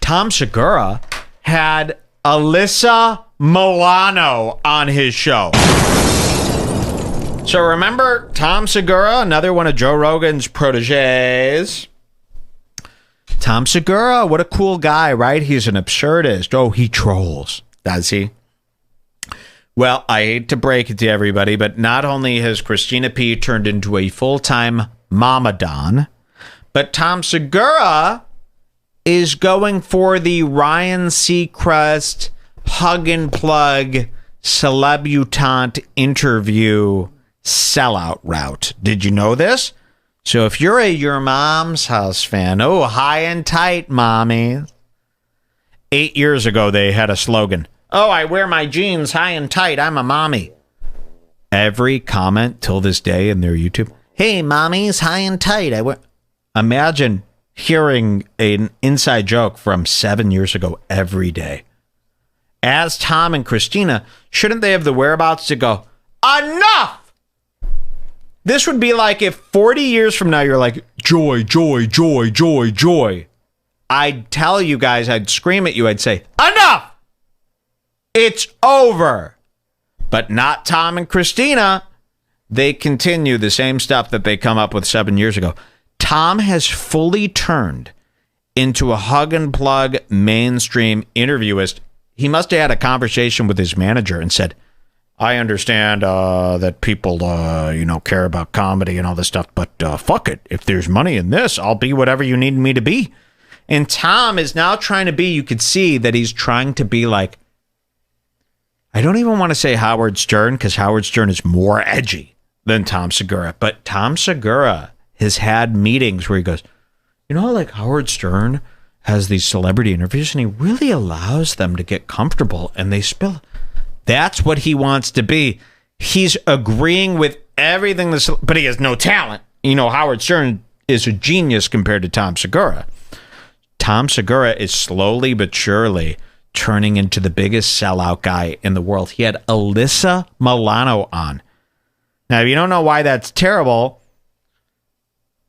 Tom Segura had Alyssa Milano on his show. So remember Tom Segura, another one of Joe Rogan's proteges? Tom Segura, what a cool guy, right? He's an absurdist. Oh, he trolls. Does he? Well, I hate to break it to everybody, but not only has Christina P. turned into a full-time mama don, but Tom Segura is going for the Ryan Seacrest hug and plug celebutante interview sellout route. Did you know this? So if you're a Your Mom's House fan, oh, high and tight, mommy. 8 years ago, they had a slogan. Oh, I wear my jeans high and tight. I'm a mommy. Every comment till this day in their YouTube. Hey, mommy's high and tight. Imagine hearing an inside joke from 7 years ago every day. As Tom and Christina, shouldn't they have the whereabouts to go, enough? This would be like if 40 years from now you're like, joy, joy, joy, joy, joy. I'd tell you guys, I'd scream at you, I'd say, enough! It's over. But not Tom and Christina. They continue the same stuff that they come up with 7 years ago. Tom has fully turned into a hug and plug mainstream interviewist. He must have had a conversation with his manager and said, I understand that people, care about comedy and all this stuff, but fuck it. If there's money in this, I'll be whatever you need me to be. And Tom is now trying to be, you could see that he's trying to be like, I don't even want to say Howard Stern because Howard Stern is more edgy than Tom Segura. But Tom Segura has had meetings where he goes, like Howard Stern has these celebrity interviews and he really allows them to get comfortable and they spill. That's what he wants to be. He's agreeing with everything, but he has no talent. Howard Stern is a genius compared to Tom Segura. Tom Segura is slowly but surely turning into the biggest sellout guy in the world. He had Alyssa Milano on. Now, if you don't know why that's terrible,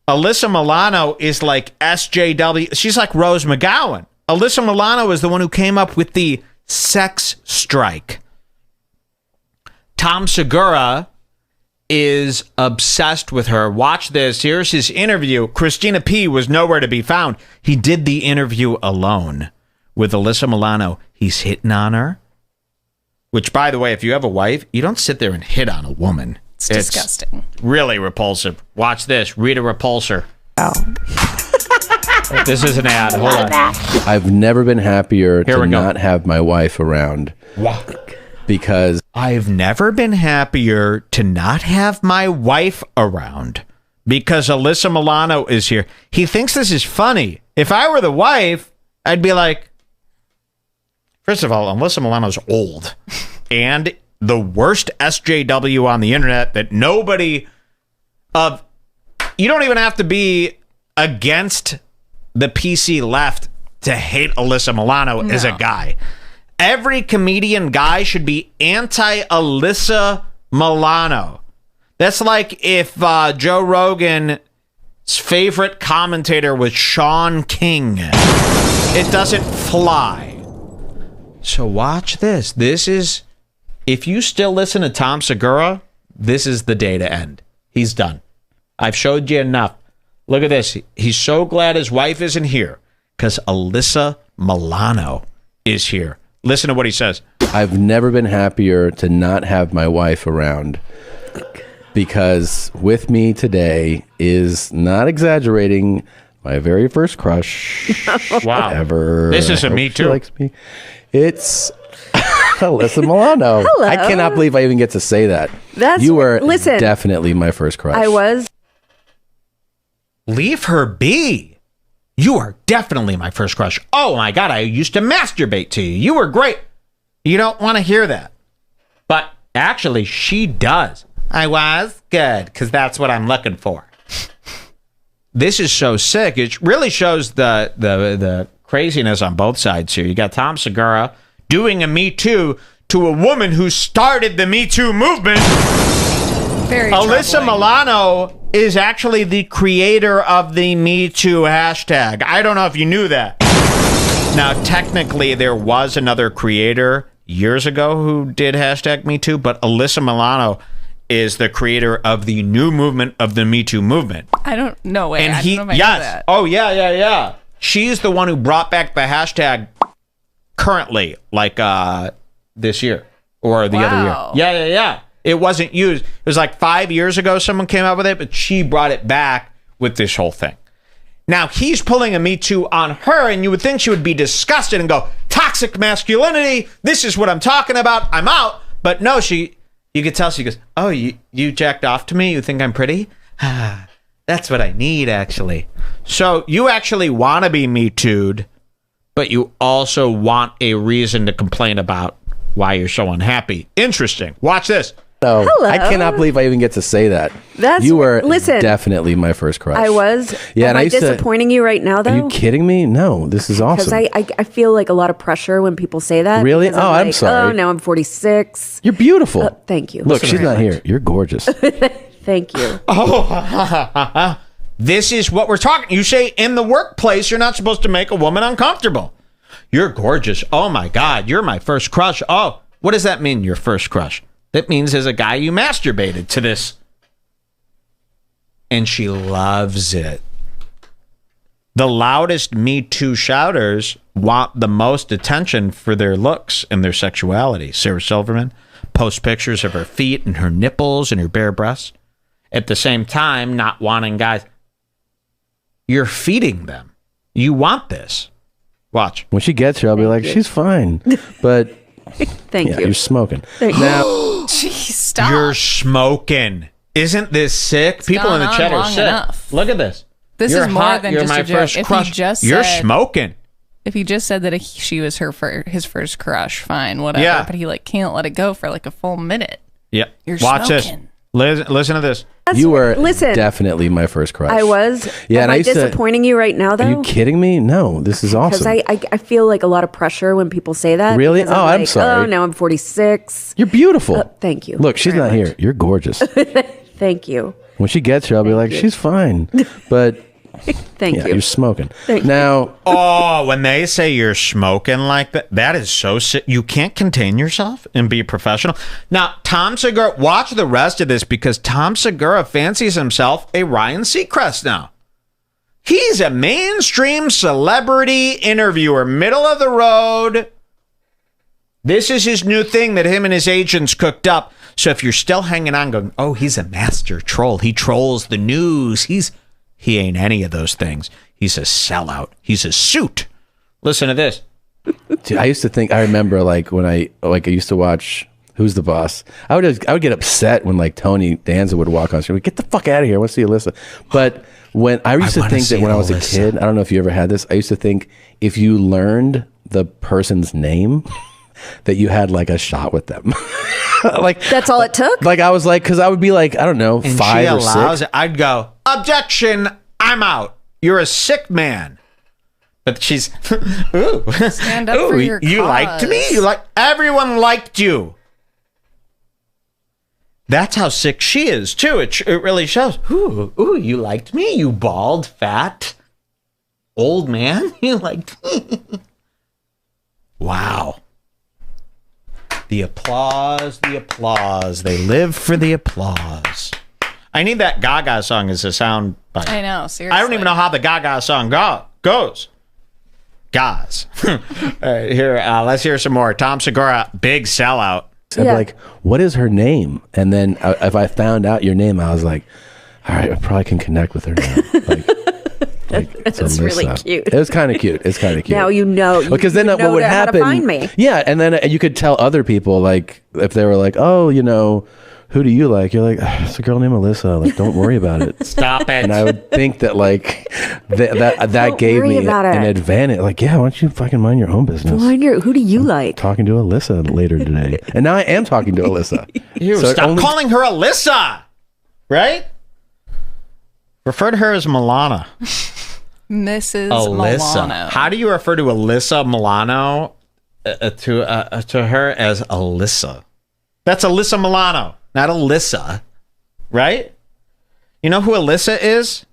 Alyssa Milano is like SJW. She's like Rose McGowan. Alyssa Milano is the one who came up with the sex strike. Tom Segura is obsessed with her. Watch this. Here's his interview. Christina P. was nowhere to be found. He did the interview alone with Alyssa Milano. He's hitting on her. Which, by the way, if you have a wife, you don't sit there and hit on a woman. It's disgusting. Really repulsive. Watch this. Rita Repulsor. Oh. This is an ad. Hold on. I've never been happier to not have my wife around. Wow. Because I've never been happier to not have my wife around because Alyssa Milano is here. He thinks this is funny. If I were the wife, I'd be like, first of all, Alyssa Milano's old and the worst SJW on the internet that nobody of, you don't even have to be against the PC left to hate Alyssa Milano as a guy. Every comedian guy should be anti-Alyssa Milano. That's like if Joe Rogan's favorite commentator was Sean King. It doesn't fly. So watch this. This is, if you still listen to Tom Segura, this is the day to end. He's done. I've showed you enough. Look at this. He's so glad his wife isn't here because Alyssa Milano is here. Listen to what he says. I've never been happier to not have my wife around because with me today is, not exaggerating, my very first crush wow. ever. This is a me too. She likes me. It's Alyssa Milano. Hello. I cannot believe I even get to say that. You were definitely my first crush. I was. Leave her be. You are definitely my first crush. Oh my God, I used to masturbate to you. You were great. You don't want to hear that. But actually, she does. I was? Good, because that's what I'm looking for. This is so sick. It really shows the craziness on both sides here. You got Tom Segura doing a Me Too to a woman who started the Me Too movement. Very Alyssa troubling. Milano is actually the creator of the Me Too hashtag. I don't know if you knew that. Now, technically, there was another creator years ago who did hashtag Me Too, but Alyssa Milano is the creator of the new movement of the Me Too movement. I don't know. Wait, And I don't know if I know yes. that. Oh, yeah. She's the one who brought back the hashtag currently, like this year or the other year. Yeah. It wasn't used. It was like 5 years ago someone came up with it, but she brought it back with this whole thing. Now, he's pulling a Me Too on her, and you would think she would be disgusted and go, toxic masculinity, this is what I'm talking about, I'm out. But no, you could tell she goes, oh, you jacked off to me? You think I'm pretty? That's what I need, actually. So you actually want to be Me Too'd, but you also want a reason to complain about why you're so unhappy. Interesting. Watch this. No, Hello. I cannot believe I even get to say that. You were definitely my first crush. I was. Yeah, Am and I I used disappointing you right now, though? Are you kidding me? No, this is Because awesome. I feel like a lot of pressure when people say that. Really? Because Oh, I'm like, sorry. Oh, now I'm 46. You're beautiful. Thank you. Look, she's not here. You're gorgeous. Thank you. This is what we're talking. You say in the workplace, you're not supposed to make a woman uncomfortable. You're gorgeous. Oh, my God. You're my first crush. Oh, what does that mean, your first crush? That means as a guy, you masturbated to this. And she loves it. The loudest Me Too shouters want the most attention for their looks and their sexuality. Sarah Silverman posts pictures of her feet and her nipples and her bare breasts. At the same time, not wanting guys. You're feeding them. You want this. Watch. When she gets here, I'll be like, she's fine. But Thank you. you're smoking. Thank you. Now, Jeez, stop. You're smoking. Isn't this sick? People in the gone on chat are long sick. enough. Look at this. This You're is more hot. than You're just my a joke. first If he crush. just You're said- smoking. If he just said that she was his first crush, fine, whatever. Yeah. But he can't let it go for like a full minute. Yeah. You're Watch smoking. this. Listen to this. you were Listen. definitely my first crush. I was. Yeah, Am and I I used to- disappointing you right now, though? Are you kidding me? No, this is Because awesome. I feel like a lot of pressure when people say that. Really? Because Oh, I'm like, sorry. Oh, now I'm 46. You're beautiful. Thank you. Look, she's very not much. here. You're gorgeous. Thank you. When she gets here, I'll be like, she's fine. But Thank yeah, you. you're smoking. Thank you. Now, Oh, when they say you're smoking like that, that is so sick. You can't contain yourself and be professional. Now, Tom Segura, watch the rest of this because Tom Segura fancies himself a Ryan Seacrest now. He's a mainstream celebrity interviewer, middle of the road. This is his new thing that him and his agents cooked up. So if you're still hanging on going, oh, he's a master troll. He trolls the news. He ain't any of those things. He's a sellout. He's a suit. Listen to this. dude, I remember like when I used to watch Who's the Boss. I would get upset when like Tony Danza would walk on screen. Get the fuck out of here. I want to see Alyssa. But when I used to wanna think that see when I was a Alyssa. kid, I don't know if you ever had this. I used to think if you learned the person's name, that you had like a shot with them. Like That's all it took? Like I was like, because I would be like, I don't know, And 5 she or allows 6. it. I'd go, objection, I'm out. You're a sick man. But she's, ooh. Stand up Ooh, for your you liked me? cause. Everyone liked you. That's how sick she is, too. It really shows. Ooh, you liked me, you bald, fat, old man. You liked me. Wow. The applause, the applause. They live for the applause. I need that Gaga song as a sound bite. I know, seriously. I don't even know how the Gaga song goes. Guys. All right, here, let's hear some more. Tom Segura, big sellout. I'd be like, what is her name? And then if I found out your name, I was like, all right, I probably can connect with her now. It's That's really Alyssa. cute. It was kind of cute. It's kind of cute. Now you know. Because then you what would how happen? to find me. Yeah, and then you could tell other people, like if they were like, "Oh, who do you like?" You're like, "It's a girl named Alyssa." Like, don't worry about it. Stop it. And I would think that like that Don't gave worry me about an it. advantage. Like, yeah, why don't you fucking mind your own business? Who do you like? Talking to Alyssa later today, and now I am talking to Alyssa. You So it stop only- calling her Alyssa. Right? Refer to her as Milano. Mrs. Alyssa. Milano. How do you refer to Alyssa Milano to her as Alyssa? That's Alyssa Milano, not Alyssa, right? You know who Alyssa is?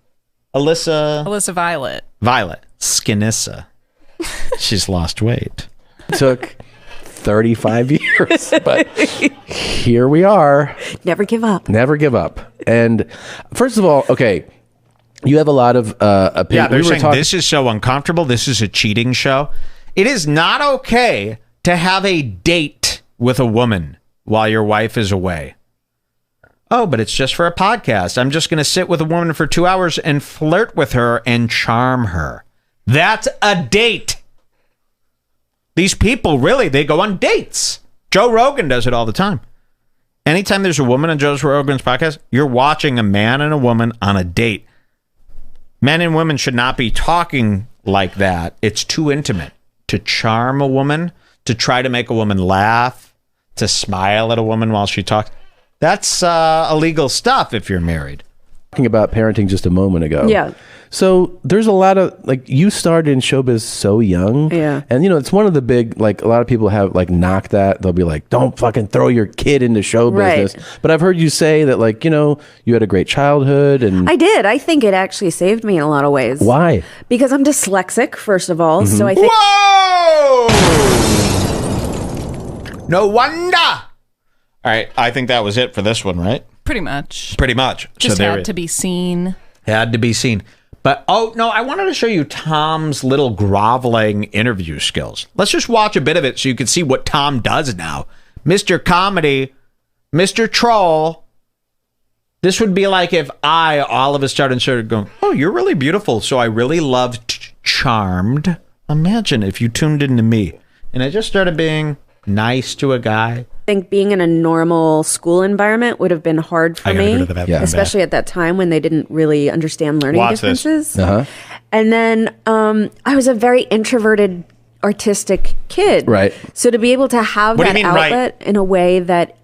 Alyssa Alyssa Violet. Violet Skinissa. She's lost weight. Took 35 years, but here we are. Never give up. Never give up. And first of all, okay, you have a lot of opinions. Yeah, they're saying this is so uncomfortable. This is a cheating show. It is not okay to have a date with a woman while your wife is away. Oh, but it's just for a podcast. I'm just going to sit with a woman for 2 hours and flirt with her and charm her. That's a date. These people, really, they go on dates. Joe Rogan does it all the time. Anytime there's a woman on Joe Rogan's podcast, you're watching a man and a woman on a date. Men and women should not be talking like that. It's too intimate. To charm a woman, to try to make a woman laugh, to smile at a woman while she talks. That's illegal stuff if you're married. Talking about parenting just a moment ago. Yeah. So there's a lot of, like, you started in showbiz so young. Yeah. And, you know, it's one of the big, like, a lot of people have, like, knocked that. They'll be like, don't fucking throw your kid into show business. Right. But I've heard you say that, like, you know, you had a great childhood. And I did. I think it actually saved me in a lot of ways. why? Because I'm dyslexic, first of all. So I think Whoa! No wonder. All right, I think that was it for this one, right? Pretty much. Pretty much. Just there had it- to be seen. Had to be seen. But, oh, no, I wanted to show you Tom's little groveling interview skills. Let's just watch a bit of it so you can see what Tom does now. Mr. Comedy, Mr. Troll. This would be like if I all of a sudden started going, oh, you're really beautiful, so I really loved Charmed. Imagine if you tuned into me and I just started being nice to a guy. think being in a normal school environment would have been hard for I gotta me, go to the bathroom. Yeah. especially at that time when they didn't really understand learning Watch this. differences. Uh-huh. And then I was a very introverted, artistic kid. Right. So to be able to have What do that you mean, right? outlet in a way that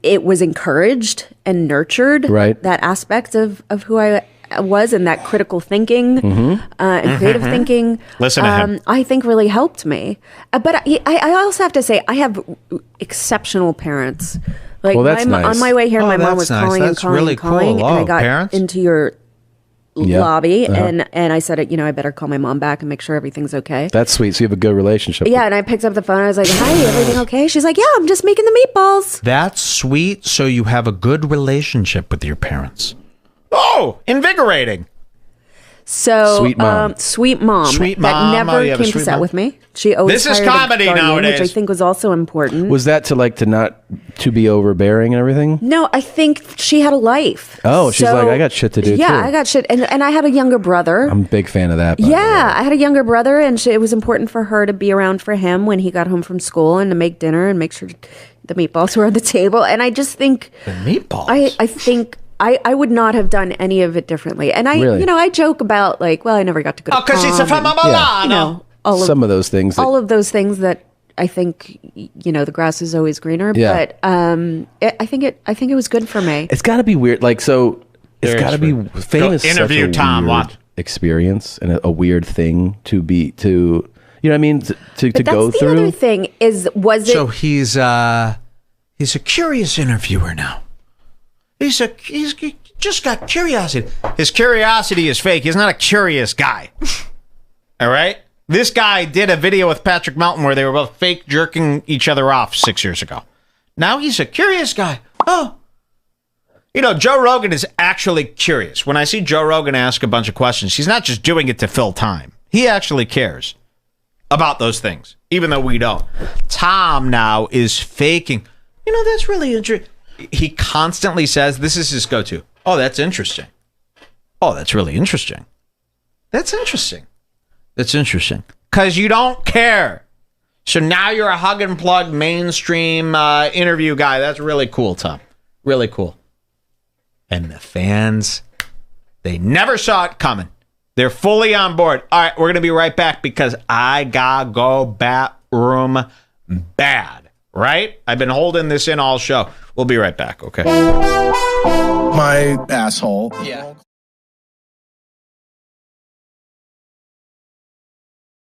it was encouraged and nurtured, Right. that aspect of who I was, and that critical thinking and creative thinking, Listen to him. I think really helped me. But I also have to say, I have exceptional parents. Like, Well, that's nice. on my way here, Oh, my mom that's was nice. calling and That's calling really and calling, cool. and I Oh, got parents? into your Yeah. lobby, Uh-huh. and I said, I better call my mom back and make sure everything's okay. That's sweet. So you have a good relationship. Yeah, and I picked up the phone. I was like, "Hi, everything okay?" She's like, "Yeah, I'm just making the meatballs." That's sweet, so you have a good relationship with your parents. Oh, invigorating. So Sweet mom. Sweet mom, Sweet that mom. never Oh, you have a came to sweet set mom? with me. She always This is hired a comedy guardian, nowadays. which I think was also important. Was that to not to be overbearing and everything? No, I think she had a life. Oh, she's like, I got shit to do, Yeah, too. I got shit, and I had a younger brother. I'm a big fan of that. by the way. Yeah, I had a younger brother, and it was important for her to be around for him when he got home from school and to make dinner and make sure the meatballs were on the table. And I just think The meatballs. I think I would not have done any of it differently. And Really? I joke about, like, well, I never got to go to because it's a prom, from and, Milano. Some of those things. all of those things that I think, the grass is always greener. Yeah. But I think it was good for me. It's got to be weird. Like, so it's Very got to be sweet. fame is Go interview such a Tom, weird watch. experience and a weird thing to be you know what I mean to But go that's the through. other thing was it So he's a curious interviewer now. He's just got curiosity. His curiosity is fake. He's not a curious guy. All right? This guy did a video with Patrick Melton where they were both fake jerking each other off 6 years ago. Now he's a curious guy. Oh. Joe Rogan is actually curious. When I see Joe Rogan ask a bunch of questions, he's not just doing it to fill time. He actually cares about those things, even though we don't. Tom now is faking. That's really interesting. He constantly says, this is his go-to. Oh, that's interesting. Oh, that's really interesting. That's interesting. That's interesting. Because you don't care. So now you're a hug and plug mainstream interview guy. That's really cool, Tom. Really cool. And the fans, they never saw it coming. They're fully on board. All right, we're going to be right back because I got to go bathroom bad. Right? I've been holding this in all show. We'll be right back, okay? My asshole. Yeah.